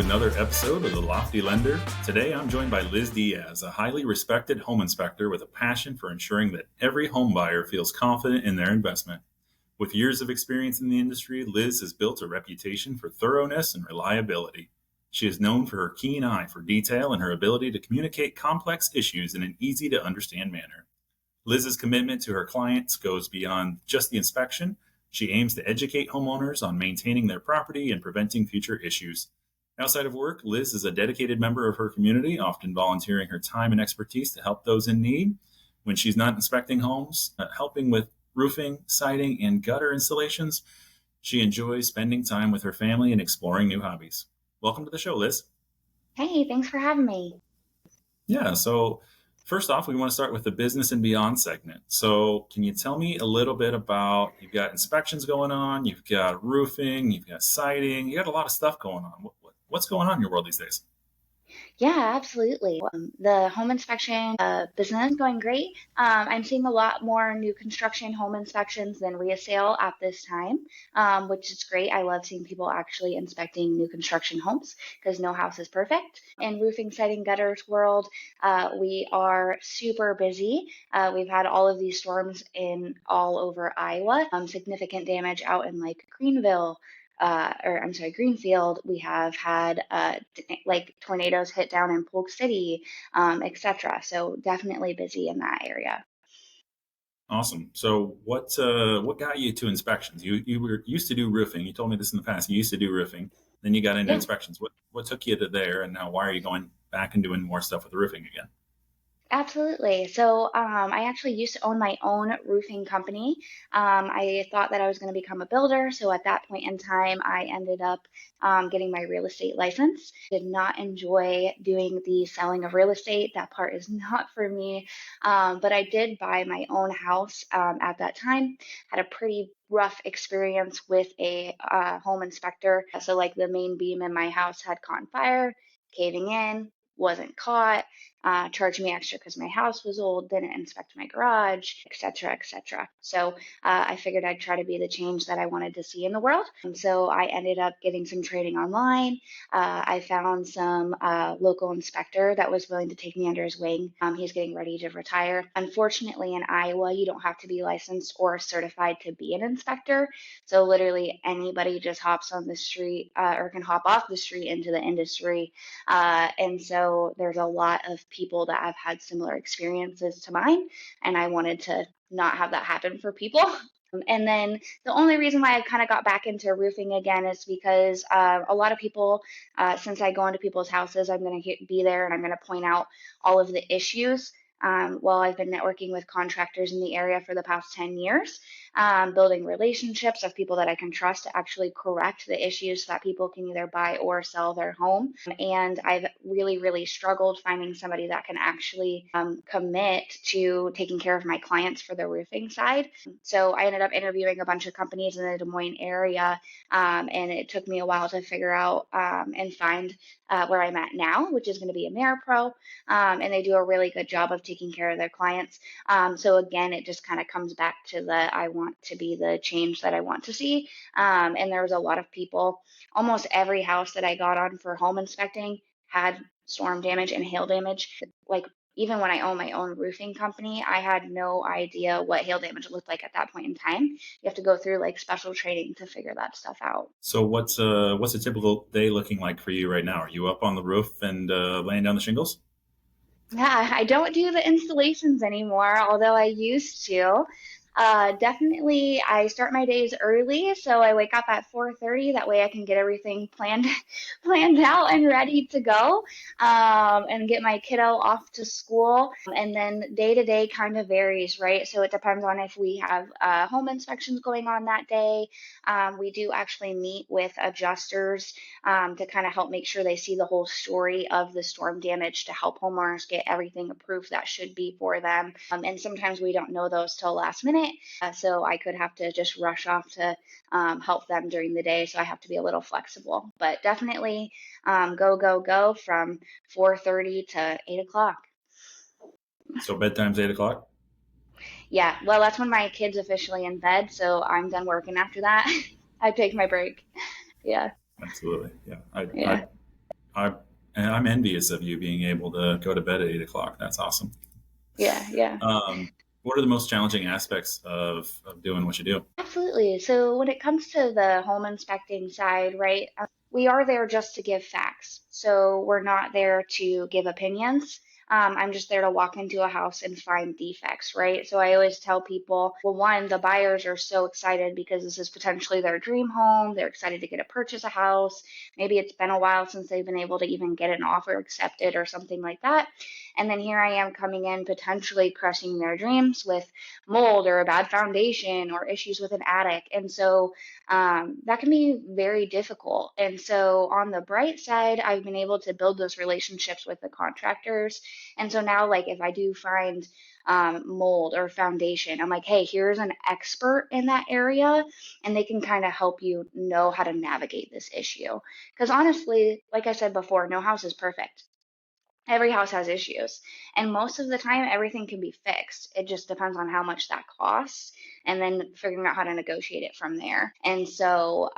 another episode of The Lofty Lender. Today I'm joined by Liz Diaz, a highly respected home inspector with a passion for ensuring that every home buyer feels confident in their investment. With years of experience in the industry, Liz has built a reputation for thoroughness and reliability. She is known for her keen eye for detail and her ability to communicate complex issues in an easy-to-understand manner. Liz's commitment to her clients goes beyond just the inspection. She aims to educate homeowners on maintaining their property and preventing future issues. Outside of work, Liz is a dedicated member of her community, often volunteering her time and expertise to help those in need. When she's not inspecting homes, helping with roofing, siding, and gutter installations, she enjoys spending time with her family and exploring new hobbies. Welcome to the show, Liz. Hey, thanks for having me. Yeah, so first off, we want to start with the business and beyond segment. So can you tell me a little bit about, you've got inspections going on, you've got roofing, you've got siding, you got a lot of stuff going on. What's going on in your world these days? Yeah, absolutely. The home inspection business is going great. I'm seeing a lot more new construction home inspections than resale at this time, which is great. I love seeing people actually inspecting new construction homes because no house is perfect. In roofing, siding, gutters world, we are super busy. We've had all of these storms in all over Iowa, significant damage out in like Greenfield. We have had like tornadoes hit down in Polk City, etc. So definitely busy in that area. Awesome. So what got you to inspections? You were used to do roofing. You told me this in the past. You used to do roofing. Then you got into Yeah. inspections. What took you to there, and now why are you going back and doing more stuff with the roofing again? Absolutely. So I actually used to own my own roofing company. I thought that I was going to become a builder. So at that point in time, I ended up getting my real estate license. Did not enjoy doing the selling of real estate. That part is not for me. But I did buy my own house at that time. Had a pretty rough experience with a home inspector. So like the main beam in my house had caught on fire, caving in, wasn't caught, charged me extra because my house was old, didn't inspect my garage, etc., etc. So I figured I'd try to be the change that I wanted to see in the world. So I ended up getting some training online. I found some local inspector that was willing to take me under his wing. He's getting ready to retire. Unfortunately, in Iowa, you don't have to be licensed or certified to be an inspector. So literally anybody just hops on the street or can hop off the street into the industry. And so there's a lot of people that have had similar experiences to mine, and I wanted to not have that happen for people. And then the only reason why I kind of got back into roofing again is because a lot of people, since I go into people's houses, I'm going to be there and I'm going to point out all of the issues. Well, I've been networking with contractors in the area for the past 10 years, building relationships of people that I can trust to actually correct the issues so that people can either buy or sell their home. And I've really, really struggled finding somebody that can actually commit to taking care of my clients for the roofing side. So I ended up interviewing a bunch of companies in the Des Moines area, and it took me a while to figure out and find where I'm at now, which is going to be AmeriPro, and they do a really good job of taking care of their clients. So again, it just kind of comes back to the I want to be the change that I want to see. And there was a lot of people, almost every house that I got on for home inspecting had storm damage and hail damage. Like even when I own my own roofing company, I had no idea what hail damage looked like at that point in time. You have to go through like special training to figure that stuff out. So what's a typical day looking like for you right now? Are you up on the roof and laying down the shingles? Yeah, I don't do the installations anymore, although I used to. Definitely, I start my days early, so I wake up at 4:30. That way, I can get everything planned, planned out and ready to go, and get my kiddo off to school. And then day to day kind of varies, right? So it depends on if we have home inspections going on that day. We do actually meet with adjusters to kind of help make sure they see the whole story of the storm damage to help homeowners get everything approved that should be for them. And sometimes we don't know those till last minute. So I could have to just rush off to help them during the day. So I have to be a little flexible, but definitely go, go, go from 4:30 to 8 o'clock. So bedtime's 8 o'clock? Yeah, well, that's when my kid's officially in bed. So I'm done working after that. I take my break. Yeah. Absolutely. Yeah. I Yeah. I and I'm envious of you being able to go to bed at 8 o'clock. That's awesome. Yeah, yeah. Um, what are the most challenging aspects of doing what you do? Absolutely. So when it comes to the home inspecting side, right, we are there just to give facts. So we're not there to give opinions. I'm just there to walk into a house and find defects, right? So I always tell people, well, one, the buyers are so excited because this is potentially their dream home. They're excited to get to purchase a house. Maybe it's been a while since they've been able to even get an offer accepted or something like that. And then here I am coming in potentially crushing their dreams with mold or a bad foundation or issues with an attic. And so that can be very difficult. And so on the bright side, I've been able to build those relationships with the contractors. And so now, like, if I do find mold or foundation, I'm like, hey, here's an expert in that area, and they can kind of help you know how to navigate this issue. Because honestly, like I said before, no house is perfect. Every house has issues, and most of the time, everything can be fixed. It just depends on how much that costs, and then figuring out how to negotiate it from there. And so,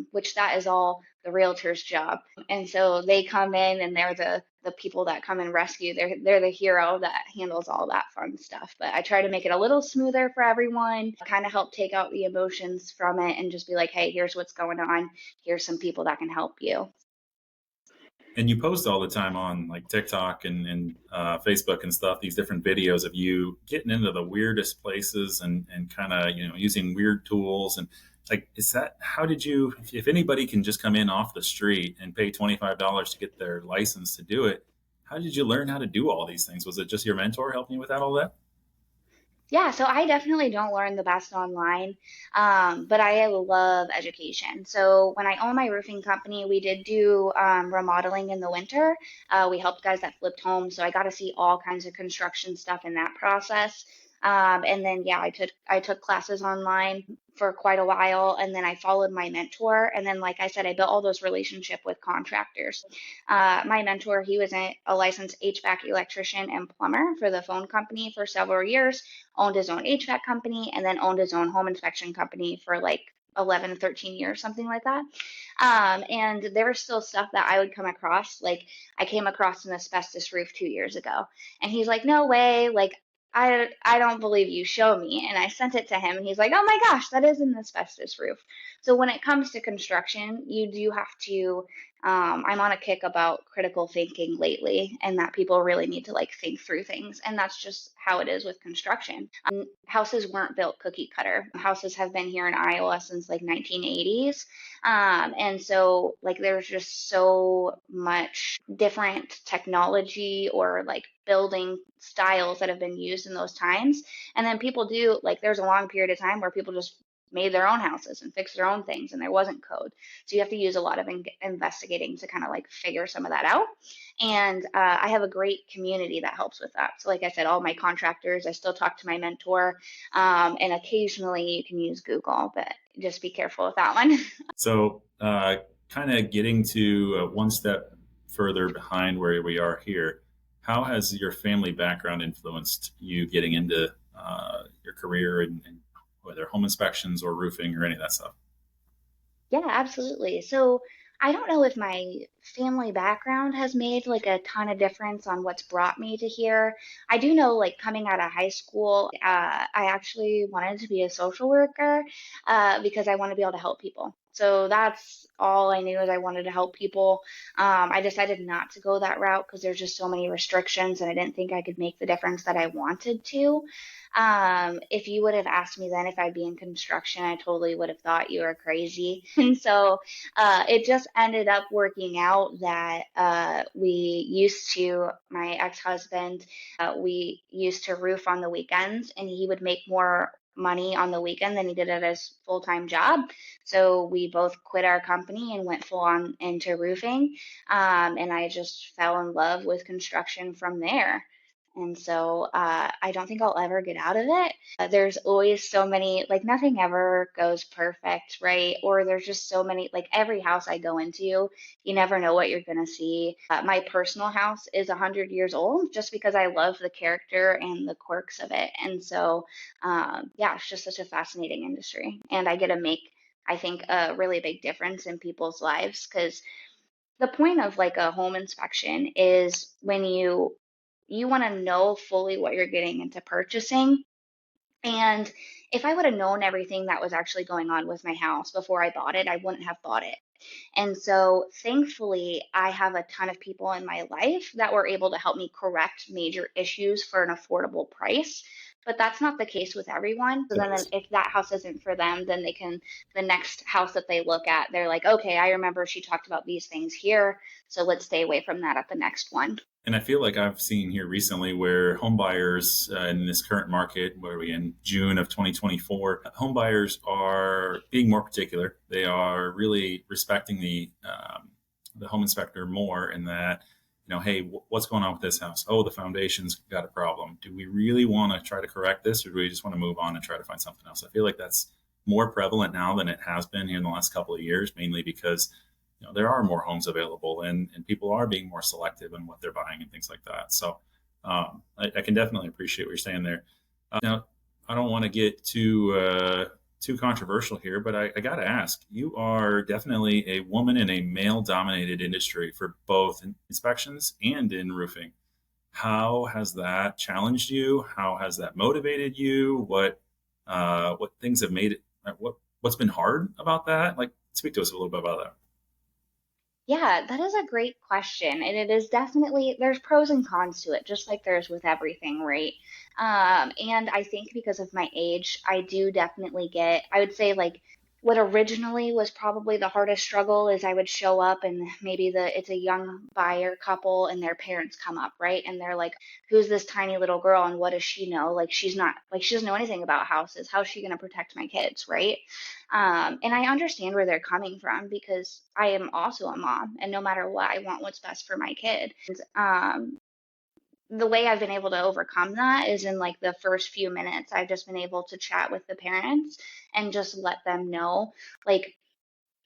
which that is all the realtor's job. And so they come in, and they're the people that come and rescue. They're the hero that handles all that fun stuff. But I try to make it a little smoother for everyone, kind of help take out the emotions from it, and just be like, hey, here's what's going on. Here's some people that can help you. And you post all the time on like TikTok and Facebook and stuff, these different videos of you getting into the weirdest places and kind of, using weird tools. And like, is that, how did you, if anybody can just come in off the street and pay $25 to get their license to do it, how did you learn how to do all these things? Was it just your mentor helping you with that, all that? Yeah, so I definitely don't learn the best online, but I love education. So when I owned my roofing company, we did do remodeling in the winter. We helped guys that flipped homes, so I got to see all kinds of construction stuff in that process. And then yeah, I took classes online for quite a while, and then I followed my mentor. And then, like I said, I built all those relationships with contractors. My mentor, he was a licensed HVAC electrician and plumber for the phone company for several years, owned his own HVAC company, and then owned his own home inspection company for like 11 to 13 years, something like that. And there was still stuff that I would come across. Like I came across an asbestos roof 2 years ago, and he's like, "No way!" Like I don't believe you. Show me. And I sent it to him, and he's like, "Oh my gosh, that is an asbestos roof." So when it comes to construction, you do have to. I'm on a kick about critical thinking lately, and that people really need to like think through things, and that's just how it is with construction. Houses weren't built cookie cutter. Houses have been here in Iowa since like 1980s, and so like there's just so much different technology or like building styles that have been used in those times. And then people do like there's a long period of time where people just made their own houses and fixed their own things and there wasn't code. So you have to use a lot of investigating to kind of like figure some of that out. And I have a great community that helps with that. So like I said, all my contractors, I still talk to my mentor, and occasionally you can use Google, but just be careful with that one. So, kind of getting to one step further behind where we are here, how has your family background influenced you getting into your career and whether home inspections or roofing or any of that stuff? Yeah, absolutely. So I don't know if my family background has made like a ton of difference on what's brought me to here. I do know, like coming out of high school, I actually wanted to be a social worker because I want to be able to help people. So that's all I knew is I wanted to help people. I decided not to go that route because there's just so many restrictions and I didn't think I could make the difference that I wanted to. If you would have asked me then if I'd be in construction, I totally would have thought you were crazy. And so it just ended up working out that my ex-husband, we used to roof on the weekends, and he would make more money on the weekend than he did at his full-time job. So we both quit our company and went full on into roofing. And I just fell in love with construction from there. And so I don't think I'll ever get out of it. There's always so many, like nothing ever goes perfect, right? Or there's just so many, like every house I go into, you never know what you're going to see. My personal house is 100 years old just because I love the character and the quirks of it. And so, yeah, it's just such a fascinating industry. And I get to make, I think, a really big difference in people's lives because the point of like a home inspection is when you want to know fully what you're getting into purchasing. And if I would have known everything that was actually going on with my house before I bought it, I wouldn't have bought it. And so thankfully, I have a ton of people in my life that were able to help me correct major issues for an affordable price. But that's not the case with everyone. So then if that house isn't for them, then they can, the next house that they look at, they're like, okay, I remember she talked about these things here. So let's stay away from that at the next one. And I feel like I've seen here recently where home buyers in this current market, where we in June of 2024, home buyers are being more particular. They are really respecting the home inspector more in that, hey, what's going on with this house? Oh, the foundation's got a problem. Do we really want to try to correct this, or do we just want to move on and try to find something else? I feel like that's more prevalent now than it has been here in the last couple of years, mainly because there are more homes available, and people are being more selective in what they're buying and things like that. So I can definitely appreciate what you're saying there. Now, I don't want to get too controversial here, but I got to ask, you are definitely a woman in a male dominated industry for both inspections and in roofing. How has that challenged you? How has that motivated you? What things have made it, what's been hard about that? Like, speak to us a little bit about that. Yeah, that is a great question. And it is definitely, there's pros and cons to it, just like there's with everything, right? And I think because of my age, I do definitely get, I would say like what originally was probably the hardest struggle is I would show up and maybe it's a young buyer couple and their parents come up, right? And they're like, who's this tiny little girl and what does she know? Like she's not, like she doesn't know anything about houses. How's she going to protect my kids, right? And I understand where they're coming from because I am also a mom, and no matter what, I want what's best for my kid. And, the way I've been able to overcome that is in like the first few minutes, I've just been able to chat with the parents and just let them know, like,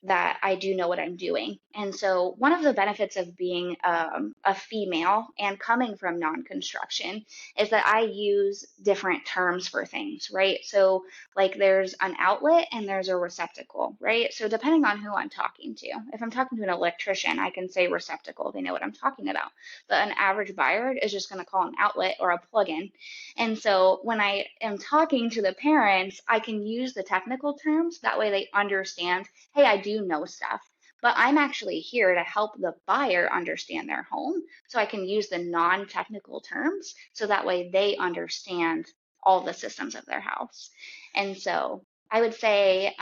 that I do know what I'm doing. And so, one of the benefits of being a female and coming from non construction is that I use different terms for things, right? So, like, there's an outlet and there's a receptacle, right? So, depending on who I'm talking to, if I'm talking to an electrician, I can say receptacle, they know what I'm talking about. But an average buyer is just going to call an outlet or a plug in. And so, when I am talking to the parents, I can use the technical terms. That way, they understand, hey, I do know stuff, but I'm actually here to help the buyer understand their home. So I can use the non-technical terms so that way they understand all the systems of their house. And so I would say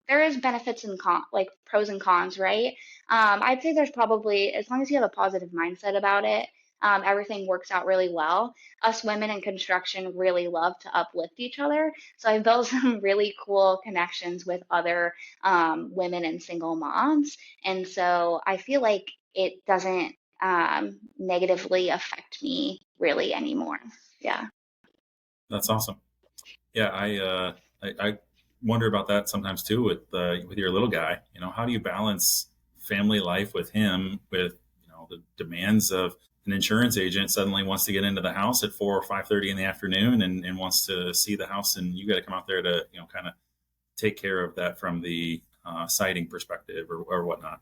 there is benefits and like pros and cons, right? I'd say there's probably, as long as you have a positive mindset about it, everything works out really well. Us women in construction really love to uplift each other. So I've built some really cool connections with other women and single moms. And so I feel like it doesn't negatively affect me really anymore. Yeah. That's awesome. Yeah, I wonder about that sometimes too with your little guy. How do you balance family life with him with the demands of an insurance agent suddenly wants to get into the house at 4 or 5:30 in the afternoon and wants to see the house, and you got to come out there to kind of take care of that from the siting perspective or whatnot.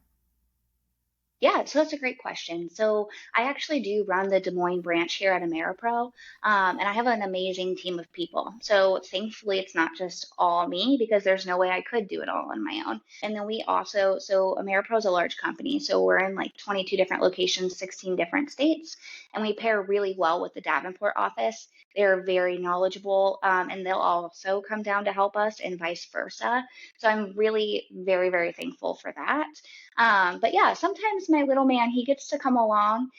Yeah, so that's a great question. So I actually do run the Des Moines branch here at AmeriPro, and I have an amazing team of people. So thankfully, it's not just all me because there's no way I could do it all on my own. And then we also, so AmeriPro is a large company, so we're in like 22 different locations, 16 different states, and we pair really well with the Davenport office. They're very knowledgeable, and they'll also come down to help us, and vice versa. So I'm really very, very thankful for that. But yeah, sometimes my little man, he gets to come along,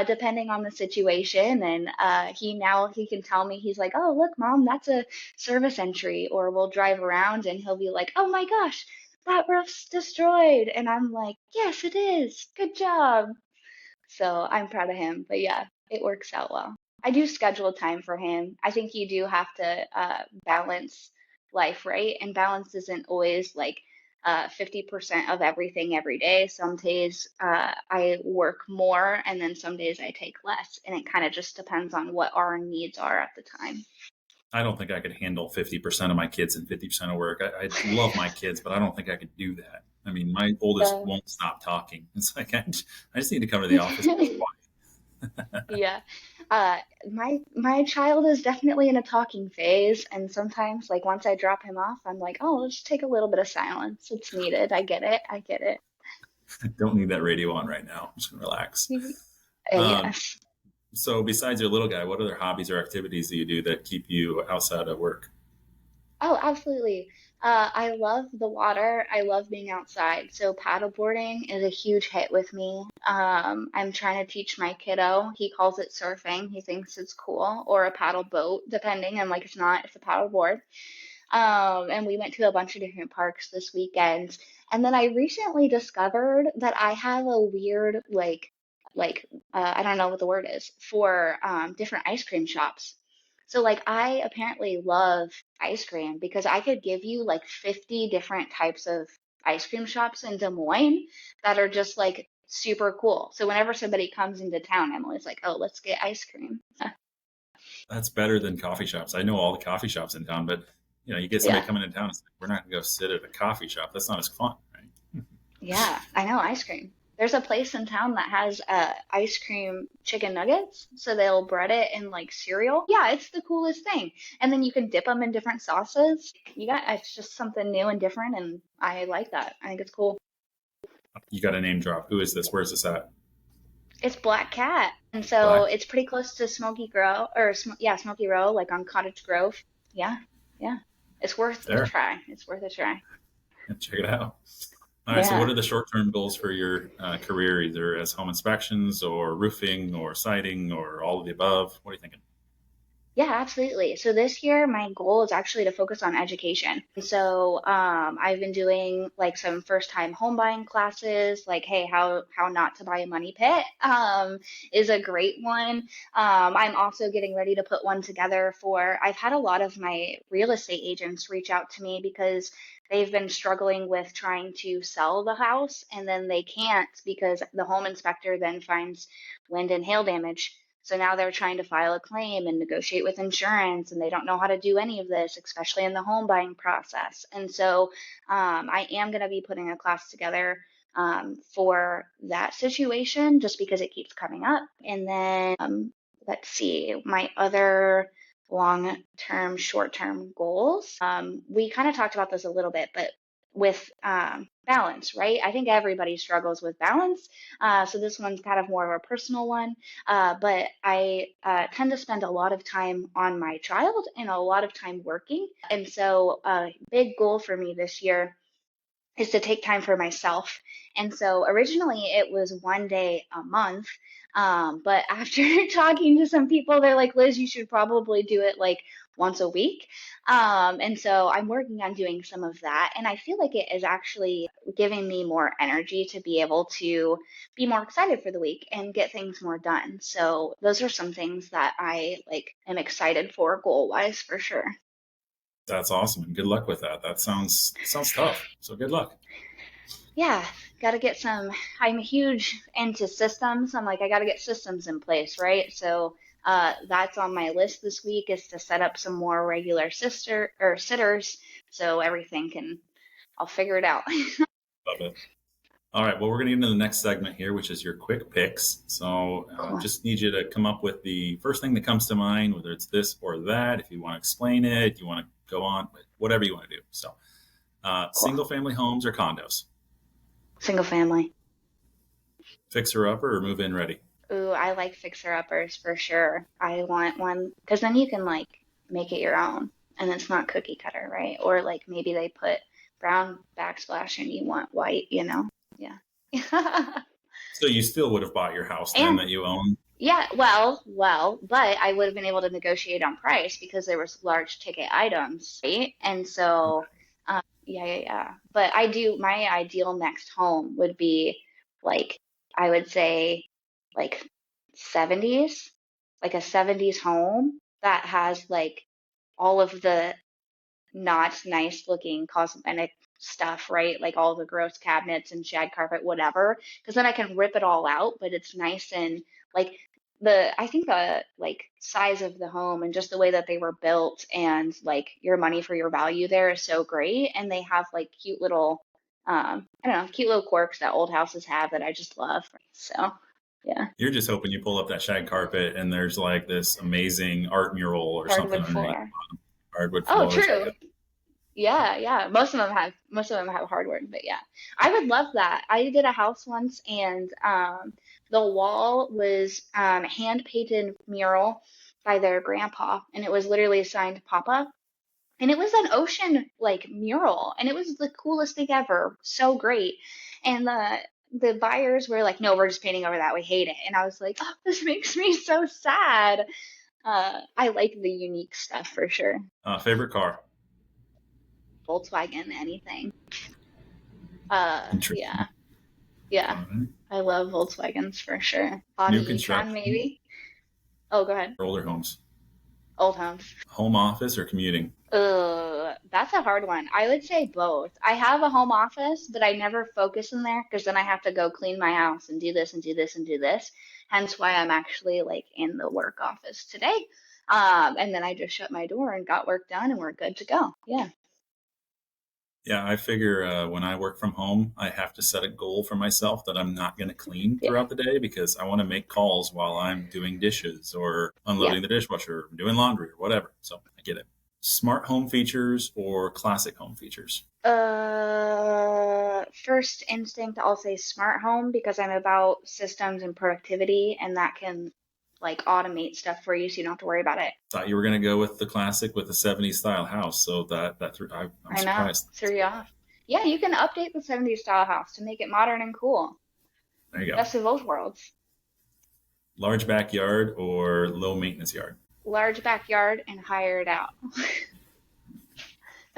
depending on the situation. And he can tell me, he's like, oh, look, mom, that's a service entry. Or we'll drive around and he'll be like, oh my gosh, that roof's destroyed. And I'm like, yes, it is. Good job. So I'm proud of him. But yeah, it works out well. I do schedule time for him. I think you do have to balance life, right? And balance isn't always like 50% of everything every day. Some days I work more, and then some days I take less. And it kind of just depends on what our needs are at the time. I don't think I could handle 50% of my kids and 50% of work. I love my kids, but I don't think I could do that. I mean, my oldest So won't stop talking. It's like I just need to come to the office and be quiet. yeah. Uh, my child is definitely in a talking phase, and sometimes, like once I drop him off, I'm like, oh, let's take a little bit of silence. It's needed. I get it. I get it. Don't need that radio on right now. I'm just gonna relax. Um, Yes. so besides your little guy, what other hobbies or activities do you do that keep you outside of work? Oh, absolutely. I love the water. I love being outside. So paddleboarding is a huge hit with me. I'm trying to teach my kiddo. He calls it surfing. He thinks it's cool, or a paddle boat, depending. And like, it's not. It's a paddle board. And we went to a bunch of different parks this weekend. And then I recently discovered that I have a weird, I don't know what the word is, for different ice cream shops. So, like, I apparently love ice cream because I could give you like 50 different types of ice cream shops in Des Moines that are just like super cool. So, whenever somebody comes into town, I'm always like, oh, let's get ice cream. That's better than coffee shops. I know all the coffee shops in town, but you get somebody Yeah. coming in town. It's like, we're not gonna go sit at a coffee shop. That's not as fun, right? Yeah, I know ice cream. There's a place in town that has ice cream chicken nuggets, so they'll bread it in like cereal. Yeah, it's the coolest thing. And then you can dip them in different sauces. It's just something new and different, and I like that. I think it's cool. You got a name drop. Who is this? Where's this at? It's Black Cat, and so Black. it's pretty close to Smoky Grove, or yeah, Smoky Row, like on Cottage Grove. Yeah, yeah. It's worth a There. try. It's worth a try. Check it out. All right. So, what Yeah. are the short-term goals for your career, either as home inspections or roofing or siding or all of the above? What are you thinking? Yeah, absolutely. So this year, my goal is actually to focus on education. And so I've been doing like some first-time home buying classes, like, hey, how not to buy a money pit is a great one. I'm also getting ready to put one together for, I've had a lot of my real estate agents reach out to me because they've been struggling with trying to sell the house and then they can't because the home inspector then finds wind and hail damage. So now they're trying to file a claim and negotiate with insurance, and they don't know how to do any of this, especially in the home buying process. And so I am going to be putting a class together for that situation just because it keeps coming up. And then let's see, my other long-term, short-term goals. We kind of talked about this a little bit, but with balance, right? I think everybody struggles with balance. So this one's kind of more of a personal one. But I tend to spend a lot of time on my child and a lot of time working. And so a big goal for me this year is to take time for myself. And so originally it was one day a month. But after talking to some people, they're like, Liz, you should probably do it like once a week. And so I'm working on doing some of that. And I feel like it is actually giving me more energy to be able to be more excited for the week and get things more done. So those are some things that I like am excited for goal wise for sure. That's awesome, and good luck with that. That sounds tough. So good luck. Yeah, got to get some. I'm huge into systems. I'm like, I got to get systems in place, right? So that's on my list this week is to set up some more regular sister or sitters so everything can, I'll figure it out. Love it. All right. Well, we're going to get into the next segment here, which is your quick picks. So, Cool. just need you to come up with the first thing that comes to mind, whether it's this or that. If you want to explain it, you want to go on, whatever you want to do. So, Cool. single family homes or condos, Single family. fixer upper or move in ready. Ooh, I like fixer-uppers for sure. I want one because then you can like make it your own and it's not cookie cutter, right? Or like maybe they put brown backsplash and you want white. Yeah. So, you still would have bought your house then And that you own. yeah, well, but I would have been able to negotiate on price because there was large ticket items, right? And so, yeah, yeah, yeah. But my ideal next home would be like, I would say like 70s, like a 70s home that has like all of the not nice looking cosmetic stuff, right? Like all the gross cabinets and shag carpet, whatever. Because then I can rip it all out, but it's nice and like I think the like size of the home and just the way that they were built and like your money for your value there is so great. And they have like cute little I don't know, cute little quirks that old houses have that I just love. So, yeah, You're just hoping you pull up that shag carpet and there's like this amazing art mural or something hardwood underneath floor. hardwood Oh, floors. true. Yeah, yeah. Most of them have hardwood, but yeah. I would love that. I did a house once and the wall was hand painted mural by their grandpa and it was literally signed Papa. And it was an ocean like mural and it was the coolest thing ever. So great. And the buyers were like, "No, we're just painting over that. We hate it." And I was like, "Oh, this makes me so sad." I like the unique stuff for sure. Favorite car? Volkswagen, anything. Interesting. Yeah, yeah. All right. I love Volkswagens for sure. Audi New e-tron construction maybe. Oh, go ahead. or older homes? Old homes. Home office or commuting? That's a hard one. I would say both. I have a home office, but I never focus in there because then I have to go clean my house and do this and do this and do this. Hence why I'm actually like in the work office today. And then I just shut my door and got work done and we're good to go. Yeah. Yeah, I figure when I work from home, I have to set a goal for myself that I'm not going to clean Yeah. throughout the day because I want to make calls while I'm doing dishes or Yeah. unloading the dishwasher, or doing laundry or whatever. So I get it. Smart home features or classic home features? First instinct, I'll say smart home because I'm about systems and productivity and that can like automate stuff for you so you don't have to worry about it. Thought you were going to go with the classic with the 70s style house. So I'm I know. surprised. Threw you off. Yeah, you can update the 70s style house to make it modern and cool. There you go. Best of both worlds. Large backyard or low maintenance yard? Large backyard and hire it out.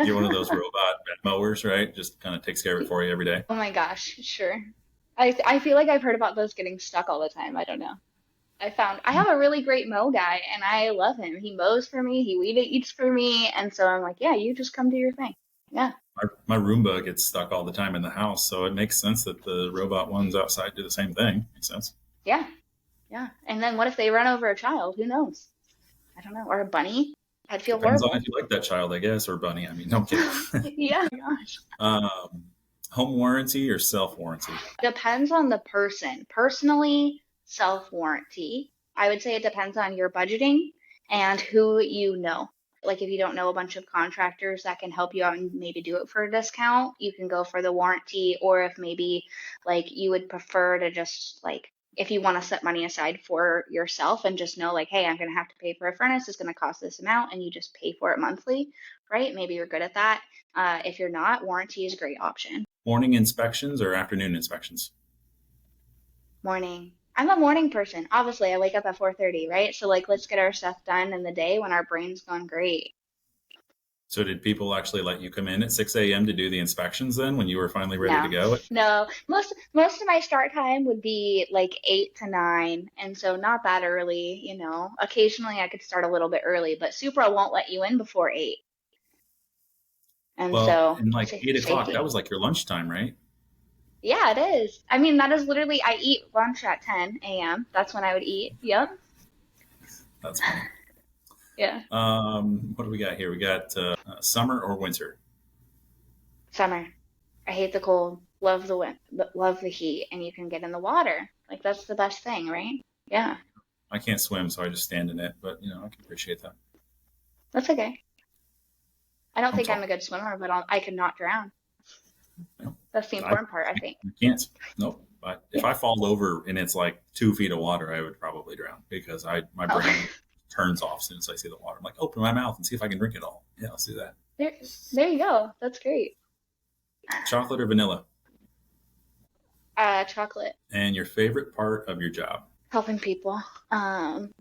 You're one of those robot mowers, right? Just kind of takes care of it for you every day. Oh my gosh, sure. I feel like I've heard about those getting stuck all the time. I don't know. I have a really great mow guy and I love him. He mows for me, he weed eats for me, and so I'm like, yeah, you just come do your thing. Yeah. My Roomba gets stuck all the time in the house, so it makes sense that the robot ones outside do the same thing. Makes sense. Yeah. Yeah. And then what if they run over a child? Who knows? I don't know. Or a bunny? I'd feel Depends on horrible. if you like that child, I guess, or bunny. I mean, no kidding. Yeah, gosh. Home warranty or self warranty? Depends on the person. Personally, self-warranty. I would say it depends on your budgeting and who you know. Like if you don't know a bunch of contractors that can help you out and maybe do it for a discount, you can go for the warranty. Or if maybe like you would prefer to just like if you want to set money aside for yourself and just know like, hey, I'm gonna have to pay for a furnace, it's gonna cost this amount, and you just pay for it monthly, right? Maybe you're good at that. If you're not, warranty is a great option. Morning inspections or afternoon inspections? Morning. I'm a morning person. Obviously, I wake up at 4:30, right? So like let's get our stuff done in the day when our brain's going great. So did people actually let you come in at 6 a.m. to do the inspections then when you were finally ready to No. go? No. Most of my start time would be like 8 to 9, and so not that early, you know. Occasionally I could start a little bit early, but Supra won't let you in before 8. And Well, so in like 8 o'clock, that safety. was like your lunchtime, right? Yeah, it is. I mean, that is literally I eat lunch at 10 a.m. That's when I would eat. Yep. That's funny. Yeah. What do we got here? We got summer or winter? Summer. I hate the cold. Love the wind. Love the heat, and you can get in the water. Like that's the best thing, right? Yeah, I can't swim, so I just stand in it, but I can appreciate that. that's okay. I don't I'm think tall. I'm a good swimmer, but I can not drown. No, That's the I, important part, I think. I can't. Nope. But if Yeah. I fall over and it's like 2 feet of water, I would probably drown because my Oh, brain turns off as soon as I see the water. I'm like, open my mouth and see if I can drink it all. Yeah, let's do that. there, there you go. That's great. Chocolate or vanilla? Chocolate, And your favorite part of your job? helping people.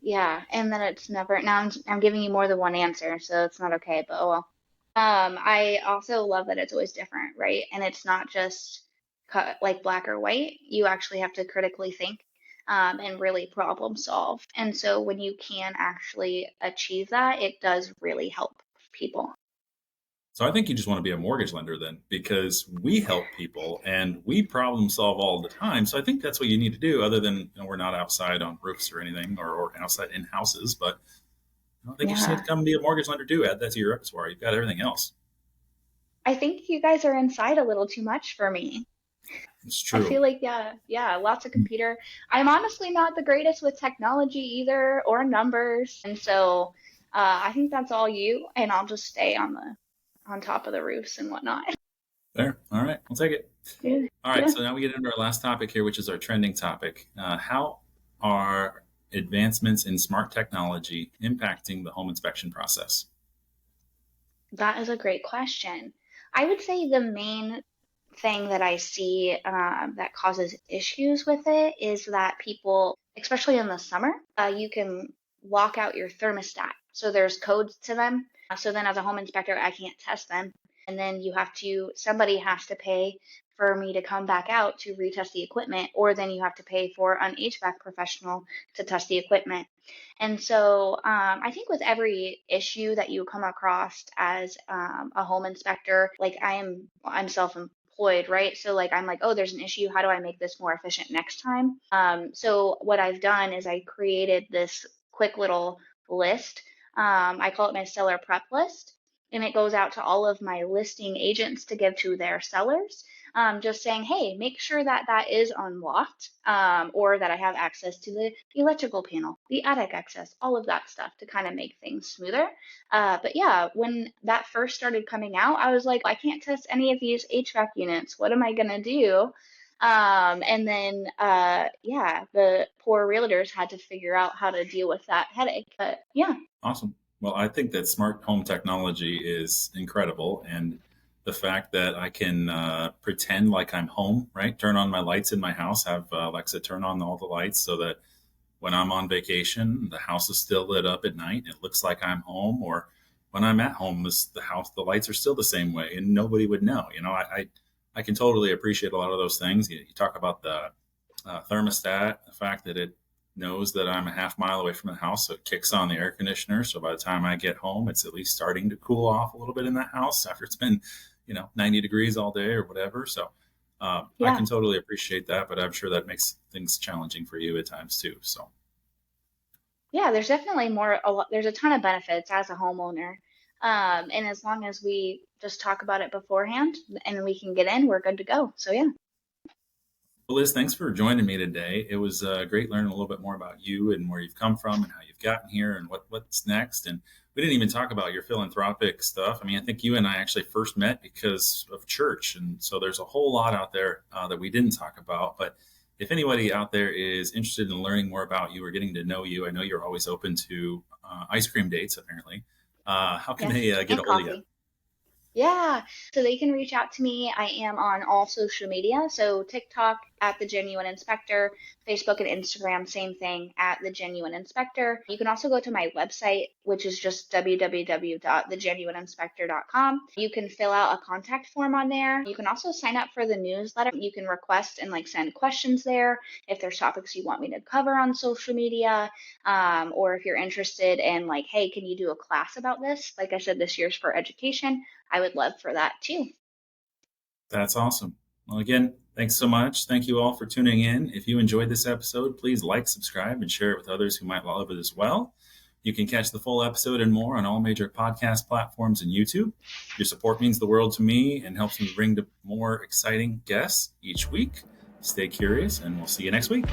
Yeah, and then it's never. Now I'm giving you more than one answer, so it's not okay. But oh well. I also love that it's always different, right? And it's not just cut like black or white. You actually have to critically think and really problem solve. And so when you can actually achieve that, it does really help people. So I think you just want to be a mortgage lender then, because we help people and we problem solve all the time. So I think that's what you need to do. Other than we're not outside on roofs or anything, or outside in houses, but I think you just need to Yeah. come be a mortgage lender too. Add that to your repertoire. You've got everything else. I think you guys are inside a little too much for me. It's I true. feel like, yeah, lots of computer. I'm honestly not the greatest with technology either or numbers. And so I think that's all you, and I'll just stay on top of the roofs and whatnot. There. All right. We'll take it. Yeah. All right. Yeah. So now we get into our last topic here, which is our trending topic. How are advancements in smart technology impacting the home inspection process? That is a great question. I would say the main thing that I see that causes issues with it is that people, especially in the summer, you can lock out your thermostat. So there's codes to them. So then as a home inspector, I can't test them. And then somebody has to pay for me to come back out to retest the equipment, or then you have to pay for an HVAC professional to test the equipment. And so I think with every issue that you come across as a home inspector, like I'm self-employed, right? So like I'm like, oh, there's an issue. How do I make this more efficient next time? So what I've done is I created this quick little list. I call it my seller prep list. And it goes out to all of my listing agents to give to their sellers, just saying, hey, make sure that that is unlocked, or that I have access to the electrical panel, the attic access, all of that stuff to kind of make things smoother. But yeah, when that first started coming out, I was like, I can't test any of these HVAC units. What am I going to do? And then, yeah, the poor realtors had to figure out how to deal with that headache. But yeah, Awesome. Well, I think that smart home technology is incredible. And the fact that I can pretend like I'm home, right? Turn on my lights in my house, have Alexa turn on all the lights so that when I'm on vacation, the house is still lit up at night. It looks like I'm home. Or when I'm at home, the lights are still the same way and nobody would know. I can totally appreciate a lot of those things. You talk about the thermostat, the fact that it knows that I'm a half mile away from the house, so it kicks on the air conditioner. So by the time I get home, it's at least starting to cool off a little bit in that house after it's been, 90 degrees all day or whatever. So I yeah. can totally appreciate that, but I'm sure that makes things challenging for you at times too. So Yeah, there's definitely there's a ton of benefits as a homeowner. And as long as we just talk about it beforehand and we can get in, we're good to go. So yeah. well, Liz, thanks for joining me today. It was great learning a little bit more about you and where you've come from and how you've gotten here and what's next. And we didn't even talk about your philanthropic stuff. I mean, I think you and I actually first met because of church. And so there's a whole lot out there that we didn't talk about. But if anybody out there is interested in learning more about you or getting to know you, I know you're always open to ice cream dates, apparently. How can Yes. they get a And hold of you? coffee. Yeah, so they can reach out to me. I am on all social media. So TikTok at the Genuine Inspector, Facebook and Instagram, same thing at the Genuine Inspector. You can also go to my website, which is just www.thegenuineinspector.com. You can fill out a contact form on there. You can also sign up for the newsletter. You can request and like send questions there if there's topics you want me to cover on social media, or if you're interested in like, hey, can you do a class about this? Like I said, this year's for education. I would love for that too. That's awesome. Well, again, thanks so much. Thank you all for tuning in. If you enjoyed this episode, please like, subscribe, and share it with others who might love it as well. You can catch the full episode and more on all major podcast platforms and YouTube. Your support means the world to me and helps me bring to more exciting guests each week. Stay curious, and we'll see you next week.